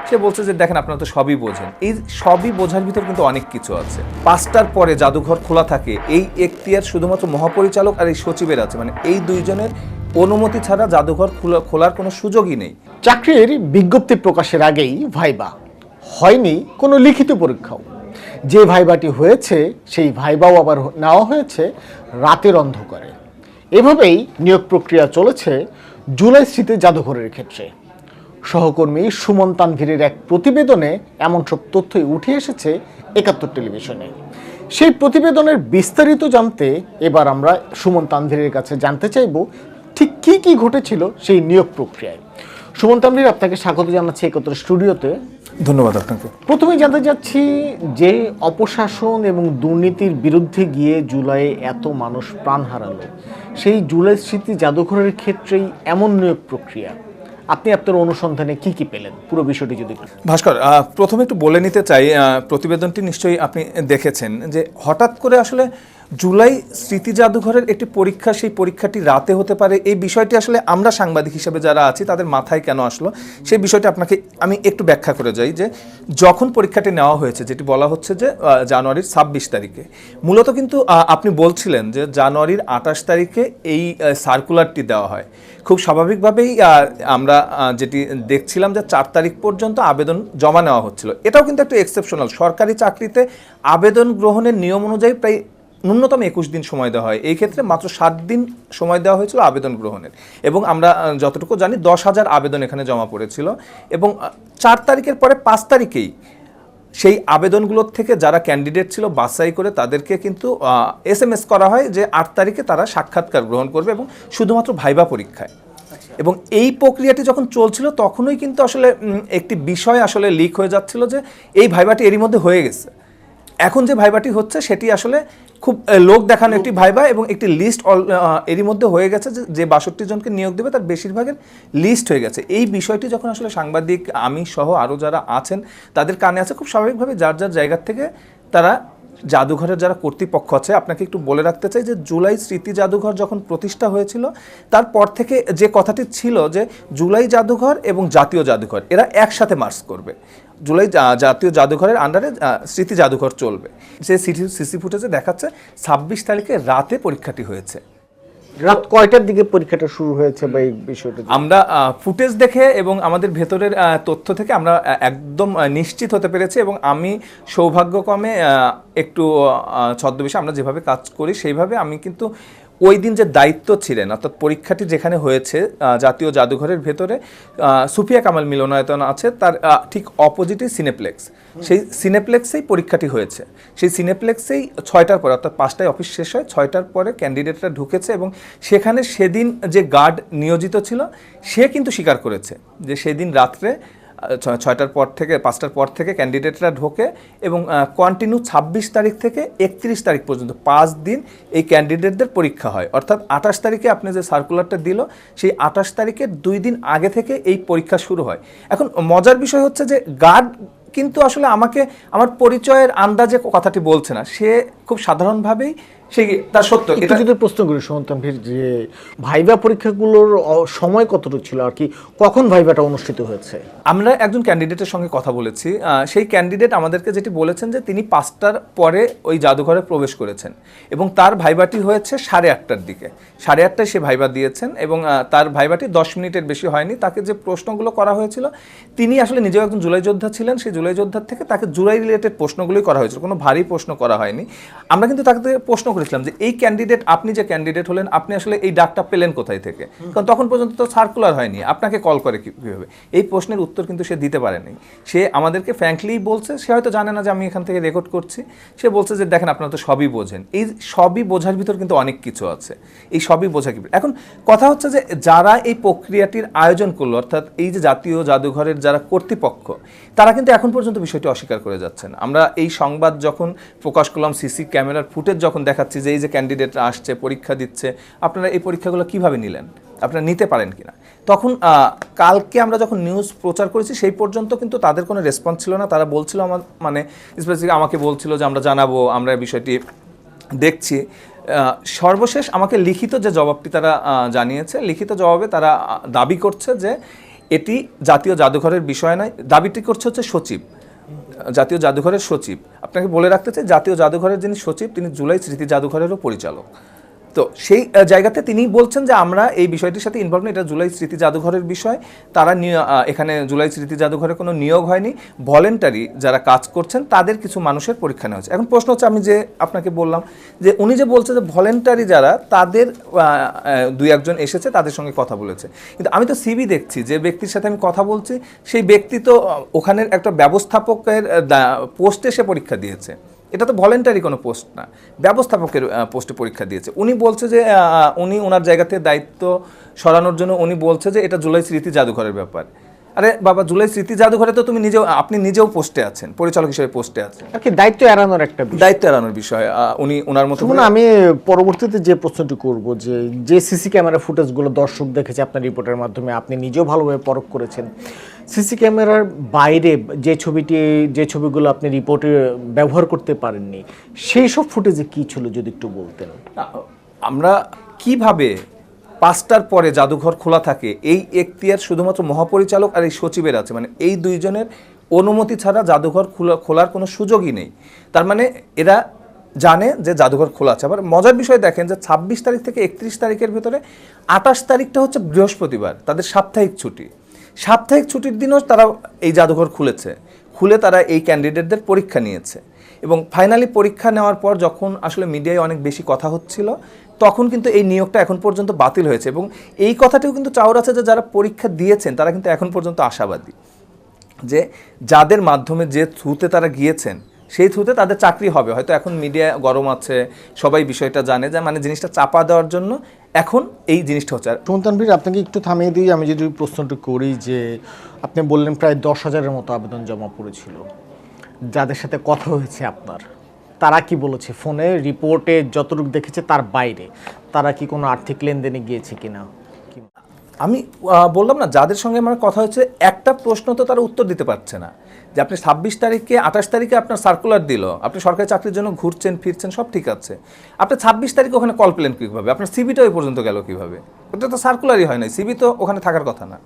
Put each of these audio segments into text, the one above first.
সে বলছে যে দেখেন আপনারা তো সবই বোঝেন, এই সবই বোঝার ভিতর কিন্তু অনেক কিছু আছে। 5টার পরে জাদুঘর খোলা থাকে, এই এখতিয়ার শুধুমাত্র মহাপরিচালক আর এই সচিবের আছে, মানে এই দুইজনের অনুমতি ছাড়া জাদুঘর খোলার কোনো সুযোগই নেই। চাকরির বিজ্ঞপ্তি প্রকাশের আগেই ভাইবা হয়নি, কোনো লিখিত পরীক্ষাও। যে ভাইবাটি হয়েছে সেই ভাইবাও আবার নেওয়া হয়েছে রাতের অন্ধকারে। এভাবেই নিয়োগ প্রক্রিয়া চলেছে জুলাই স্মৃতি জাদুঘরের ক্ষেত্রে। সহকর্মী সুমন তানভীরের এক প্রতিবেদনে এমন সব তথ্যই উঠে এসেছে ৭১ টেলিভিশনে। সেই প্রতিবেদনের বিস্তারিত জানতে এবার আমরা সুমন তানভীরের কাছে জানতে চাইব ঠিক কি কি ঘটেছিল সেই নিয়োগ প্রক্রিয়ায়। সুমন তানভীর, আপনাকে স্বাগত জানাচ্ছি ৭১ স্টুডিওতে। ধন্যবাদ আপনাকে। প্রথমেই জানতে চাচ্ছি যে অপশাসন এবং দুর্নীতির বিরুদ্ধে গিয়ে জুলাইয়ে এত মানুষ প্রাণ হারালো, সেই জুলাই স্মৃতি জাদুঘরের ক্ষেত্রেই এমন নিয়োগ প্রক্রিয়া, আপনি আপনার অনুসন্ধানে কি কি পেলেন, পুরো বিষয়টি যদি। ভাস্কর, প্রথমে একটু বলে নিতে চাই, প্রতিবেদনটি নিশ্চয়ই আপনি দেখেছেন যে হঠাৎ করে আসলে জুলাই স্মৃতি জাদুঘরের একটি পরীক্ষা, সেই পরীক্ষাটি রাতে হতে পারে, এই বিষয়টি আসলে আমরা সাংবাদিক হিসেবে যারা আছি তাদের মাথায় কেন আসলো সেই বিষয়টি আপনাকে আমি একটু ব্যাখ্যা করে যাই। যে যখন পরীক্ষাটি নেওয়া হয়েছে, যেটি বলা হচ্ছে যে জানুয়ারির ২৬ তারিখে, মূলত কিন্তু আপনি বলছিলেন যে জানুয়ারির ২৮ তারিখে এই সার্কুলারটি দেওয়া হয়। খুব স্বাভাবিকভাবেই আমরা যেটি দেখছিলাম যে ৪ তারিখ পর্যন্ত আবেদন জমা নেওয়া হচ্ছিল। এটাও কিন্তু একটু এক্সেপশনাল, সরকারি চাকরিতে আবেদন গ্রহণের নিয়ম অনুযায়ী প্রায় ন্যূনতম ২১ দিন সময় দেওয়া হয়, এই ক্ষেত্রে মাত্র ৭ দিন সময় দেওয়া হয়েছিল আবেদন গ্রহণের। এবং আমরা যতটুকু জানি ১০,০০০ আবেদন এখানে জমা পড়েছিল। এবং ৪ তারিখের পরে ৫ তারিখেই সেই আবেদনগুলোর থেকে যারা ক্যান্ডিডেট ছিল বাছাই করে তাদেরকে কিন্তু SMS করা হয় যে ৮ তারিখে তারা সাক্ষাৎকার গ্রহণ করবে এবং শুধুমাত্র ভাইবা পরীক্ষায়। এবং এই প্রক্রিয়াটি যখন চলছিল তখনই কিন্তু আসলে একটি বিষয় আসলে লিক হয়ে যাচ্ছিল যে এই ভাইবাটি এরই মধ্যে হয়ে গেছে। এখন যে ভাইবাটি হচ্ছে সেটি আসলে খুব লোক দেখানো একটি ভাইবা, এবং একটি লিস্ট এরই মধ্যে হয়ে গেছে যে ৬২ জনকে নিয়োগ দেবে তার বেশিরভাগের লিস্ট হয়ে গেছে। এই বিষয়টি যখন আসলে সাংবাদিক, আমি সহ আরও যারা আছেন তাদের কানে আছে, খুব স্বাভাবিকভাবে যার যার জায়গার থেকে তারা জাদুঘরের যারা কর্তৃপক্ষ আছে, আপনাকে একটু বলে রাখতে চাই যে জুলাই স্মৃতি জাদুঘর যখন প্রতিষ্ঠা হয়েছিল তারপর থেকে যে কথাটি ছিল যে জুলাই জাদুঘর এবং জাতীয় জাদুঘর এরা একসাথে মার্চ করবে, জুলাই জাতীয় জাদুঘরের আন্ডারে স্মৃতি জাদুঘর চলবে। সে সিসি ফুটেজে দেখাচ্ছে ২৬ তারিখে রাতে পরীক্ষাটি হয়েছে। রাত কয়টার দিকে পরীক্ষাটা শুরু হয়েছে বা এই বিষয়টা আমরা ফুটেজ দেখে এবং আমাদের ভেতরের তথ্য থেকে আমরা একদম নিশ্চিত হতে পেরেছি। এবং আমি সৌভাগ্যক্রমে একটু ছদ্মবেশে আমরা যেভাবে কাজ করি সেইভাবে আমি কিন্তু ওই দিন যে দায়িত্ব ছিলেন, অর্থাৎ পরীক্ষাটি যেখানে হয়েছে জাতীয় জাদুঘরের ভেতরে সুফিয়া কামাল মিলনায়তন আছে, তার ঠিক অপোজিটে সিনেপ্লেক্স, সেই সিনেপ্লেক্সেই পরীক্ষাটি হয়েছে। সেই সিনেপ্লেক্সেই ৬টার পরে, অর্থাৎ ৫টায় অফিস শেষ হয়, ৬টার পরে ক্যান্ডিডেটরা ঢুকেছে এবং সেখানে সেদিন যে গার্ড নিয়োজিত ছিল সে কিন্তু স্বীকার করেছে যে সেদিন রাত্রে ৬টার পর থেকে ৫টার পর থেকে ক্যান্ডিডেটরা ঢোকে এবং কন্টিনিউ ২৬ তারিখ থেকে ৩১ তারিখ পর্যন্ত ৫ দিন এই ক্যান্ডিডেটদের পরীক্ষা হয়। অর্থাৎ ২৮ তারিখে আপনি যে সার্কুলারটা দিল সেই ২৮ তারিখের ২ দিন আগে থেকে এই পরীক্ষা শুরু হয়। এখন মজার বিষয় হচ্ছে যে গার্ড কিন্তু আসলে আমাকে আমার পরিচয়ের আন্দাজে কথাটি বলছে না, সে খুব সাধারণভাবেই সেই তার সত্য। এটা যদি প্রশ্ন করি সুমন তানভীর, যে ভাইবা পরীক্ষাগুলোর সময় কতটুকু ছিল আর কি, কখন ভাইবাটা অনুষ্ঠিত হয়েছে? আমরা একজন ক্যান্ডিডেটের সঙ্গে কথা বলেছি, সেই ক্যান্ডিডেট আমাদেরকে যেটি বলেছেন যে তিনি ৫টার পরে ওই জাদুঘরে প্রবেশ করেছেন এবং তার ভাইবাটি হয়েছে ৮:৩০টার দিকে। ৮:৩০টায় সে ভাইবা দিয়েছেন এবং তার ভাইবাটি ১০ মিনিটের বেশি হয়নি। তাকে যে প্রশ্নগুলো করা হয়েছিল, তিনি আসলে নিজেও একজন জুলাই যোদ্ধা ছিলেন, সেই জুলাই যোদ্ধার থেকে তাকে জুলাই রিলেটেড প্রশ্নগুলোই করা হয়েছিল, কোনো ভারী প্রশ্ন করা হয়নি। আমরা কিন্তু তাকে প্রশ্ন করেছিলাম যে এই ক্যান্ডিডেট, আপনি যে ক্যান্ডিডেট হলেন, আপনি আসলে এই ডাকটা পেলেন কোথায় থেকে, কারণ তখন পর্যন্ত তো সার্কুলার হয়নি, আপনাকে কল করে কীভাবে? এই প্রশ্নের উত্তর কিন্তু সে দিতে পারেনি। সে আমাদেরকে ফ্র্যাঙ্কলি বলছে, সে হয়তো জানে না যে আমি এখান থেকে রেকর্ড করছি, সে বলছে যে দেখেন আপনারা তো সবই বোঝেন। এই সবই বোঝার ভিতর কিন্তু অনেক কিছু আছে, এই সবই বোঝা কি। এখন কথা হচ্ছে যে যারা এই প্রক্রিয়াটির আয়োজন করলো, অর্থাৎ এই যে জাতীয় জাদুঘরের যারা কর্তৃপক্ষ, তারা কিন্তু এখন পর্যন্ত বিষয়টি অস্বীকার করে যাচ্ছেন। আমরা এই সংবাদ যখন প্রকাশ করলাম, সিসি ক্যামেরার ফুটেজ যখন দেখাচ্ছি যে এই যে ক্যান্ডিডেটরা আসছে, পরীক্ষা দিচ্ছে, আপনারা এই পরীক্ষাগুলো কিভাবে নিলেন, আপনারা নিতে পারেন কিনা, তখন কালকে আমরা যখন নিউজ প্রচার করেছি সেই পর্যন্ত কিন্তু তাদের কোনো রেসপন্স ছিল না। তারা বলছিল, আমার মানে স্পেসিফিক আমাকে বলছিল যে আমরা জানাবো, আমরা বিষয়টি দেখছি। সর্বশেষ আমাকে লিখিত যে জবাবটি তারা জানিয়েছে, লিখিত জবাবে তারা দাবি করছে যে এটি জাতীয় জাদুঘরের বিষয় নয়। দাবিটি করছে হচ্ছে সচিব, জাতীয় জাদুঘরের সচিব। আপনাকে বলে রাখতে চাই, জাতীয় জাদুঘরের যিনি সচিব তিনি জুলাই স্মৃতি জাদুঘরেরও পরিচালক। তো সেই জায়গাতে তিনি বলছেন যে আমরা এই বিষয়টির সাথে ইনভলভ, এটা জুলাই স্মৃতি জাদুঘরের বিষয়। তারা এখানে জুলাই স্মৃতি জাদুঘরে কোনো নিয়োগ হয়নি, ভলেন্টারি যারা কাজ করছেন তাদের কিছু মানুষের পরীক্ষা নেওয়া হচ্ছে। এখন প্রশ্ন হচ্ছে, আমি যে আপনাকে বললাম যে উনি যে বলছে যে ভলেন্টারি যারা তাদের দুই একজন এসেছে তাদের সঙ্গে কথা বলেছে, কিন্তু আমি তো সিবি দেখছি যে ব্যক্তির সাথে আমি কথা বলছি সেই ব্যক্তি তো ওখানের একটা ব্যবস্থাপকের পোস্টে সে পরীক্ষা দিয়েছে। এটা তো ভলেন্টারি কোনো পোস্ট না, ব্যবস্থাপকের পোস্টে পরীক্ষা দিয়েছে। উনি বলছে যে উনি ওনার জায়গা থেকে দায়িত্ব সরানোর জন্য উনি বলছে যে এটা জুলাই স্মৃতি জাদুঘরের ব্যাপার। আরে বাবা, জুলাই স্মৃতি জাদুঘরে তো তুমি নিজেও, আপনি নিজেও পোস্টে আছেন, পরিচালক হিসেবে পোস্টে আছেন, আর কি দায়িত্ব এড়ানোর একটা বিষয়। দায়িত্ব এড়ানোর বিষয়। উনি ওনার মতো শুনুন, আমি পরবর্তীতে যে প্রশ্নটি করব, যে সিসি ক্যামেরা ফুটেজগুলো দর্শক দেখেছে আপনার রিপোর্টের মাধ্যমে, আপনি নিজেও ভালোভাবে পরখ করেছেন, সিসি ক্যামেরার বাইরে যে ছবিগুলো আপনি রিপোর্টে ব্যবহার করতে পারেননি, সেই সব ফুটেজে কি ছিল যদি একটু বলতেন। আমরা কিভাবে 5টার পরে জাদুঘর খোলা থাকে এই এখতিয়ার শুধুমাত্র মহাপরিচালক আর এই সচিবের আছে, মানে এই দুইজনের অনুমতি ছাড়া জাদুঘর খোলার কোনো সুযোগই নেই। তার মানে এরা জানে যে জাদুঘর খোলা আছে। আবার মজার বিষয় দেখেন যে 26 তারিখ থেকে 31 তারিখের ভিতরে 28 তারিখটা হচ্ছে বৃহস্পতিবার, তাদের সাপ্তাহিক ছুটি। সাপ্তাহিক ছুটির দিনও তারা এই জাদুঘর খুলে তারা এই ক্যান্ডিডেটদের পরীক্ষা নিয়েছে। এবং ফাইনালি পরীক্ষা নেওয়ার পর যখন আসলে মিডিয়ায় অনেক বেশি কথা হচ্ছিল, তখন কিন্তু এই নিয়োগটা এখন পর্যন্ত বাতিল হয়েছে। এবং এই কথাটিও কিন্তু চাওয়ার আছে যে যারা পরীক্ষা দিয়েছেন তারা কিন্তু এখন পর্যন্ত আশাবাদী যে যাদের মাধ্যমে যে থ্রুতে তারা গিয়েছেন সেই থ্রুতে তাদের চাকরি হবে। হয়তো এখন মিডিয়া গরম আছে, সবাই বিষয়টা জানে, যে মানে জিনিসটা চাপা দেওয়ার জন্য এখন এই জিনিসটা হচ্ছে। আর সুমতানভীর, আপনাকে একটু থামিয়ে দিই, আমি যদি প্রশ্নটি করি যে আপনি বললেন প্রায় 10,000-এর মতো আবেদন জমা পড়েছিল, যাদের সাথে কথা হয়েছে আপনার, তারা কি বলেছে? ফোনে রিপোর্টে যতটুকু দেখেছে তার বাইরে তারা কি কোনো আর্থিক লেনদেনে গিয়েছে কিনা? আমি বললাম না, যাদের সঙ্গে আমার কথা হচ্ছে একটা প্রশ্ন তো তারা উত্তর দিতে পারছে না, যে আপনি 26 তারিখে 28 তারিখে আপনার সার্কুলার দিল, আপনি সরকারি চাকরির জন্য ঘুরছেন ফিরছেন সব ঠিক আছে, আপনি 26 তারিখে ওখানে কল পেলেন কীভাবে? আপনার সিবিটা ওই পর্যন্ত গেল কীভাবে? ওটা তো সার্কুলারই হয় নাই, সিবি তো ওখানে থাকার কথা না।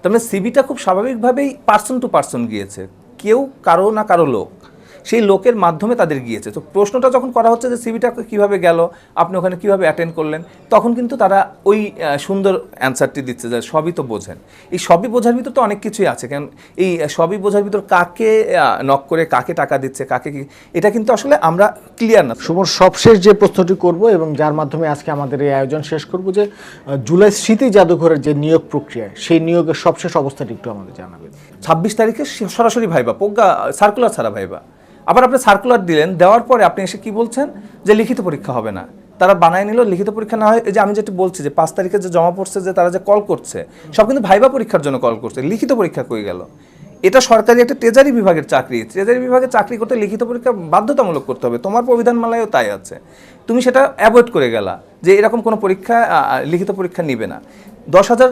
তার মানে সিবিটা খুব স্বাভাবিকভাবেই পার্সন টু পার্সন গিয়েছে, কেউ কারো না কারো লোক, সেই লোকের মাধ্যমে তাদের গিয়েছে। তো প্রশ্নটা যখন করা হচ্ছে যে সিবিটা কীভাবে গেল, আপনি ওখানে কীভাবে অ্যাটেন্ড করলেন, তখন কিন্তু তারা ওই সুন্দর অ্যান্সারটি দিচ্ছে যে সবই তো বোঝেন। এই সবই বোঝার ভিতর তো অনেক কিছুই আছে, কারণ এই সবই বোঝার ভিতর কাকে নক করে কাকে টাকা দিচ্ছে, কাকে কি, এটা কিন্তু আসলে আমরা ক্লিয়ার না। সুমন, সবশেষ যে প্রশ্নটি করব এবং যার মাধ্যমে আজকে আমাদের এই আয়োজন শেষ করব, যে জুলাই স্মৃতি জাদুঘরের যে নিয়োগ প্রক্রিয়া, সেই নিয়োগের সবশেষ অবস্থাটি একটু আমাদের জানাবেন। 26 তারিখে সরাসরি ভাইবা, প্রজ্ঞা সার্কুলার ছাড়া ভাইবা। আবার আপনি সার্কুলার দিলেন, দেওয়ার পরে আপনি এসে কি বলছেন যে লিখিত পরীক্ষা হবে না। তারা বানায় নিল, লিখিত পরীক্ষা না হয়, এই যে আমি যেটা বলছি যে 5 তারিখে যে জমা পড়ছে, যে তারা যে কল করছে সব কিন্তু ভাইবা পরীক্ষার জন্য কল করছে, লিখিত পরীক্ষা কই গেল? এটা সরকারি একটা ট্রেজারি বিভাগের চাকরি, ট্রেজারি বিভাগের চাকরি করতে লিখিত পরীক্ষা বাধ্যতামূলক করতে হবে, তোমার প্রবিধানমালায়ও তাই আছে। তুমি সেটা অ্যাভয়েড করে গেলা যে এরকম কোনো পরীক্ষা লিখিত পরীক্ষা নিবে না। 10,000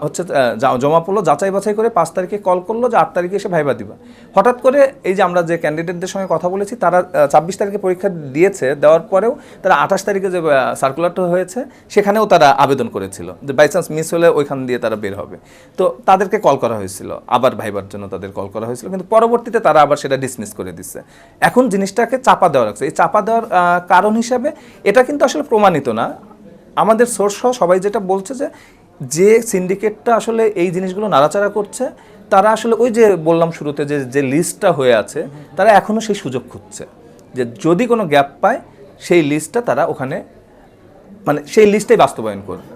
হচ্ছে জমা পড়লো, যাচাই বাছাই করে 5 তারিখে কল করলো যে 8 তারিখে এসে ভাইবা দিবা। হঠাৎ করে এই যে আমরা যে ক্যান্ডিডেটদের সঙ্গে কথা বলেছি তারা 26 তারিখে পরীক্ষা দিয়েছে, দেওয়ার পরেও তারা 28 তারিখে যে সার্কুলারটা হয়েছে সেখানেও তারা আবেদন করেছিল যে বাই চান্স মিস হলে ওইখান দিয়ে তারা বের হবে। তো তাদেরকে কল করা হয়েছিল, আবার ভাইবার জন্য তাদের কল করা হয়েছিল, কিন্তু পরবর্তীতে তারা আবার সেটা ডিসমিস করে দিচ্ছে। এখন জিনিসটাকে চাপা দেওয়া রাখছে। এই চাপা দেওয়ার কারণ হিসাবে এটা কিন্তু আসলে প্রমাণিত না, আমাদের সোর্স সবাই যেটা বলছে যে সিন্ডিকেটটা আসলে এই জিনিসগুলো নাড়াচাড়া করছে, তারা আসলে ওই যে বললাম শুরুতে যে লিস্টটা হয়ে আছে, তারা এখনও সেই সুযোগ খুঁজছে যে যদি কোনো গ্যাপ পায় সেই লিস্টটা তারা ওখানে, মানে সেই লিস্টটাই বাস্তবায়ন করবে।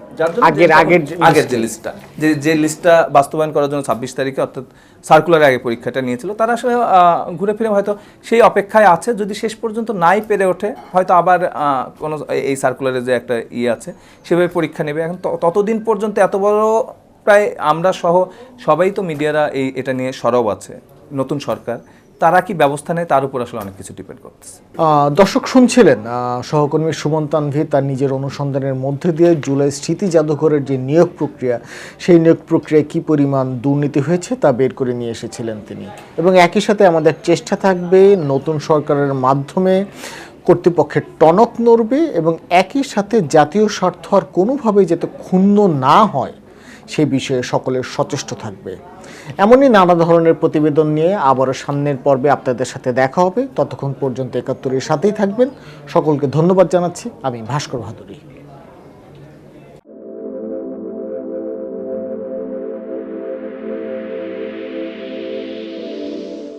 আগের যে লিস্টটা বাস্তবায়ন করার জন্য 26 তারিখে অর্থাৎ সার্কুলারের আগে পরীক্ষাটা নিয়েছিল, তারা আসলে ঘুরে ফিরে হয়তো সেই অপেক্ষায় আছে, যদি শেষ পর্যন্ত নাই পেরে ওঠে হয়তো আবার কোনো এই সার্কুলারে যে একটা আছে সেভাবে পরীক্ষা নেবে। এখন ততদিন পর্যন্ত এত বড় প্রায় আমরা সহ সবাই তো মিডিয়ারা এটা নিয়ে সরব আছে, নতুন সরকার তারা কি ব্যবস্থা নেয় তার উপর আসলে অনেক কিছু ডিপেন্ড করতেছে। দর্শক শুনছিলেন সহকর্মী সুমন তানভীর তার নিজের অনুসন্ধানের মধ্যে দিয়ে জুলাই স্মৃতি জাদুঘরের যে নিয়োগ প্রক্রিয়া, সেই নিয়োগ প্রক্রিয়ায় কী পরিমাণ দুর্নীতি হয়েছে তা বের করে নিয়ে এসেছিলেন তিনি। এবং একই সাথে আমাদের চেষ্টা থাকবে নতুন সরকারের মাধ্যমে কর্তৃপক্ষের টনক নড়বে এবং একই সাথে জাতীয় স্বার্থ আর কোনোভাবেই যাতে ক্ষুণ্ণ না হয় সেই বিষয়ে সকলের সচেষ্ট থাকবে। এমনই নানা ধরনের প্রতিবেদন নিয়ে আবারও সামনের পর্বে আপনাদের সাথে দেখা হবে। ততক্ষণ পর্যন্ত ৭১-এর সাথেই থাকবেন। সকলকে ধন্যবাদ জানাচ্ছি। আমি ভাস্কর ভাদুরী।